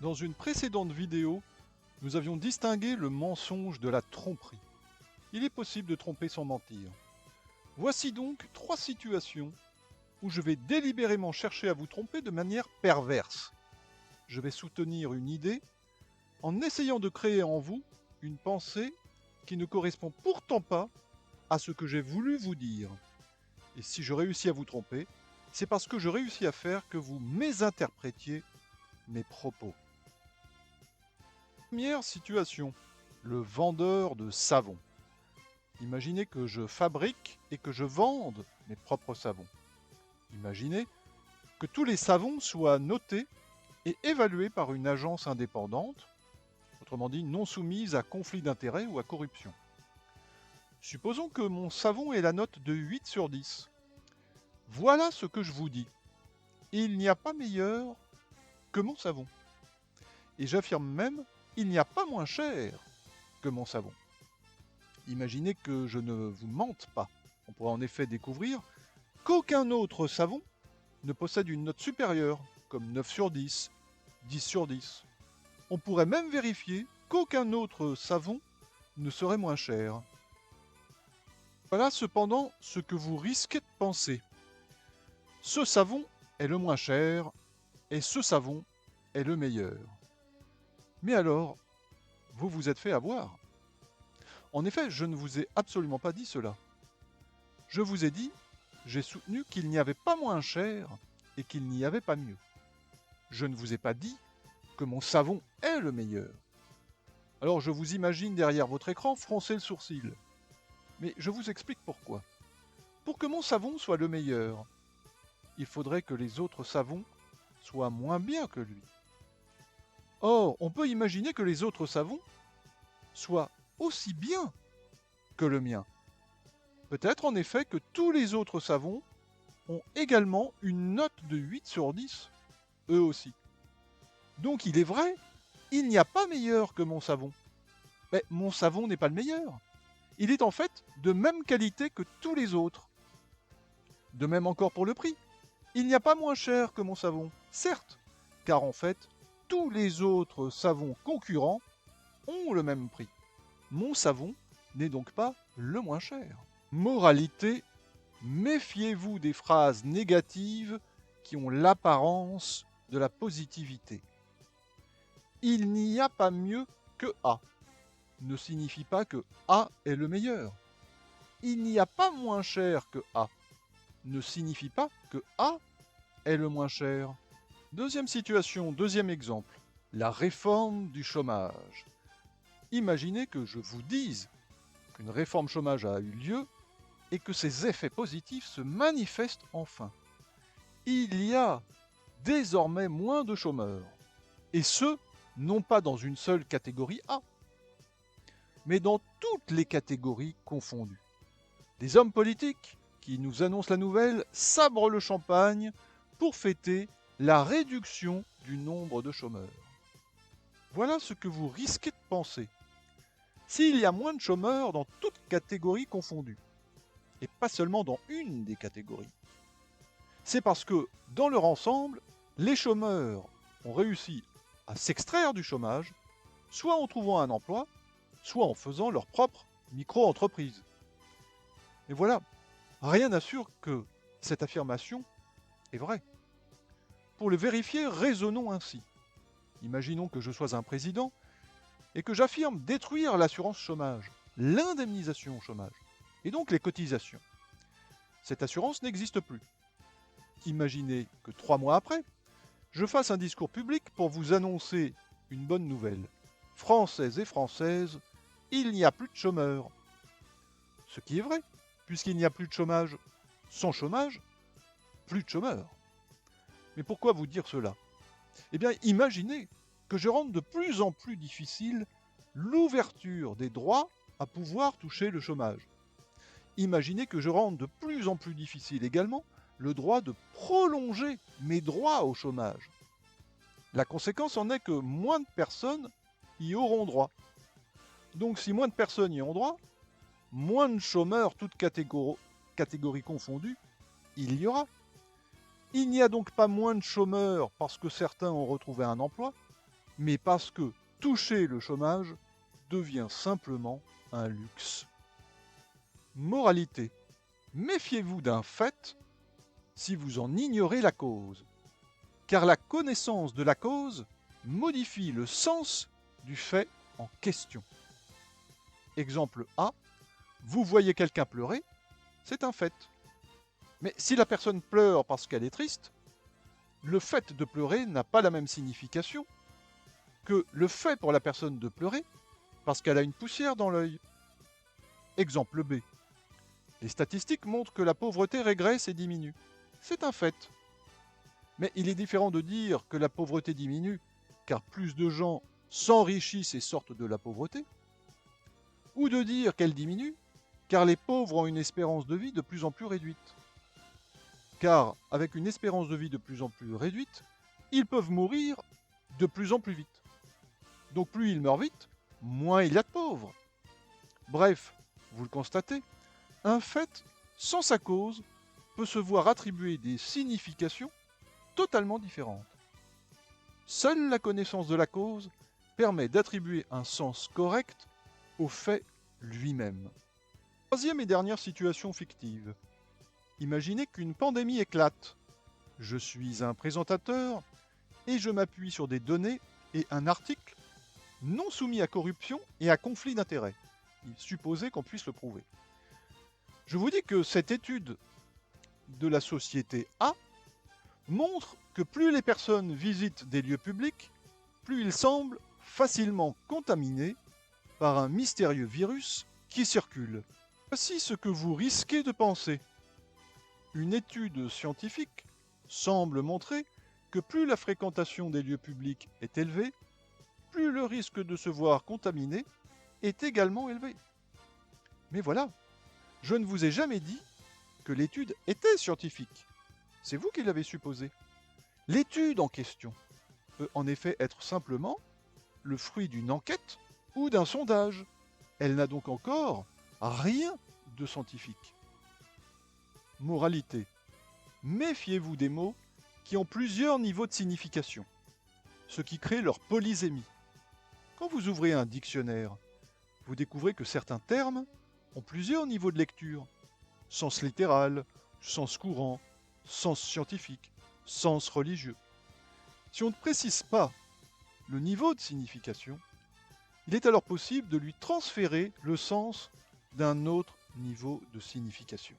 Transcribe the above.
Dans une précédente vidéo, nous avions distingué le mensonge de la tromperie. Il est possible de tromper sans mentir. Voici donc 3 situations où je vais délibérément chercher à vous tromper de manière perverse. Je vais soutenir une idée en essayant de créer en vous une pensée qui ne correspond pourtant pas à ce que j'ai voulu vous dire. Et si je réussis à vous tromper, c'est parce que je réussis à faire que vous mésinterprétiez mes propos. Première situation, le vendeur de savon. Imaginez que je fabrique et que je vende mes propres savons. Imaginez que tous les savons soient notés et évalués par une agence indépendante, autrement dit non soumise à conflit d'intérêts ou à corruption. Supposons que mon savon ait la note de 8 sur 10. Voilà ce que je vous dis. Il n'y a pas meilleur que mon savon. Et j'affirme même, il n'y a pas moins cher que mon savon. Imaginez que je ne vous mente pas. On pourra en effet découvrir qu'aucun autre savon ne possède une note supérieure, comme 9 sur 10, 10 sur 10. On pourrait même vérifier qu'aucun autre savon ne serait moins cher. Voilà cependant ce que vous risquez de penser. Ce savon est le moins cher et ce savon est le meilleur. Mais alors, vous vous êtes fait avoir. En effet, je ne vous ai absolument pas dit cela. Je vous ai dit, j'ai soutenu qu'il n'y avait pas moins cher et qu'il n'y avait pas mieux. Je ne vous ai pas dit que mon savon est le meilleur. Alors je vous imagine derrière votre écran froncer le sourcil. Mais je vous explique pourquoi. Pour que mon savon soit le meilleur, il faudrait que les autres savons soient moins bien que lui. Or, on peut imaginer que les autres savons soient aussi bien que le mien. Peut-être en effet que tous les autres savons ont également une note de 8 sur 10, eux aussi. Donc il est vrai, il n'y a pas meilleur que mon savon. Mais mon savon n'est pas le meilleur. Il est en fait de même qualité que tous les autres. De même encore pour le prix. Il n'y a pas moins cher que mon savon, certes, car en fait, tous les autres savons concurrents ont le même prix. Mon savon n'est donc pas le moins cher. Moralité, méfiez-vous des phrases négatives qui ont l'apparence de la positivité. Il n'y a pas mieux que A ne signifie pas que A est le meilleur. Il n'y a pas moins cher que A ne signifie pas que A est le moins cher. Deuxième situation, deuxième exemple, la réforme du chômage. Imaginez que je vous dise qu'une réforme chômage a eu lieu et que ses effets positifs se manifestent enfin. Il y a désormais moins de chômeurs, et ce, non pas dans une seule catégorie A, mais dans toutes les catégories confondues. Des hommes politiques qui nous annoncent la nouvelle sabrent le champagne pour fêter la réduction du nombre de chômeurs. Voilà ce que vous risquez de penser. S'il y a moins de chômeurs dans toutes catégories confondues, et pas seulement dans une des catégories, c'est parce que, dans leur ensemble, les chômeurs ont réussi à s'extraire du chômage, soit en trouvant un emploi, soit en faisant leur propre micro-entreprise. Et voilà, rien n'assure que cette affirmation est vraie. Pour le vérifier, raisonnons ainsi. Imaginons que je sois un président et que j'affirme détruire l'assurance chômage, l'indemnisation au chômage, et donc les cotisations. Cette assurance n'existe plus. Imaginez que 3 mois après, je fasse un discours public pour vous annoncer une bonne nouvelle. Françaises et Françaises, il n'y a plus de chômeurs. Ce qui est vrai, puisqu'il n'y a plus de chômage. Sans chômage, plus de chômeurs. Mais pourquoi vous dire cela? Eh bien, imaginez que je rende de plus en plus difficile l'ouverture des droits à pouvoir toucher le chômage. Imaginez que je rende de plus en plus difficile également le droit de prolonger mes droits au chômage. La conséquence en est que moins de personnes y auront droit. Donc si moins de personnes y ont droit, moins de chômeurs, toutes catégories confondues, il y aura. Il n'y a donc pas moins de chômeurs parce que certains ont retrouvé un emploi, mais parce que toucher le chômage devient simplement un luxe. Moralité. Méfiez-vous d'un fait si vous en ignorez la cause, car la connaissance de la cause modifie le sens du fait en question. Exemple A, vous voyez quelqu'un pleurer, c'est un fait. Mais si la personne pleure parce qu'elle est triste, le fait de pleurer n'a pas la même signification que le fait pour la personne de pleurer parce qu'elle a une poussière dans l'œil. Exemple B. Les statistiques montrent que la pauvreté régresse et diminue. C'est un fait. Mais il est différent de dire que la pauvreté diminue car plus de gens s'enrichissent et sortent de la pauvreté, ou de dire qu'elle diminue car les pauvres ont une espérance de vie de plus en plus réduite. Car avec une espérance de vie de plus en plus réduite, ils peuvent mourir de plus en plus vite. Donc plus ils meurent vite, moins il y a de pauvres. Bref, vous le constatez, un fait sans sa cause peut se voir attribuer des significations totalement différentes. Seule la connaissance de la cause permet d'attribuer un sens correct au fait lui-même. Troisième et dernière situation fictive. Imaginez qu'une pandémie éclate. Je suis un présentateur et je m'appuie sur des données et un article non soumis à corruption et à conflit d'intérêts. Supposez qu'on puisse le prouver. Je vous dis que cette étude de la société A montre que plus les personnes visitent des lieux publics, plus ils semblent facilement contaminés par un mystérieux virus qui circule. Voici ce que vous risquez de penser. Une étude scientifique semble montrer que plus la fréquentation des lieux publics est élevée, plus le risque de se voir contaminé est également élevé. Mais voilà, je ne vous ai jamais dit que l'étude était scientifique. C'est vous qui l'avez supposé. L'étude en question peut en effet être simplement le fruit d'une enquête ou d'un sondage. Elle n'a donc encore rien de scientifique. Moralité. Méfiez-vous des mots qui ont plusieurs niveaux de signification, ce qui crée leur polysémie. Quand vous ouvrez un dictionnaire, vous découvrez que certains termes ont plusieurs niveaux de lecture. Sens littéral, sens courant, sens scientifique, sens religieux. Si on ne précise pas le niveau de signification, il est alors possible de lui transférer le sens d'un autre niveau de signification.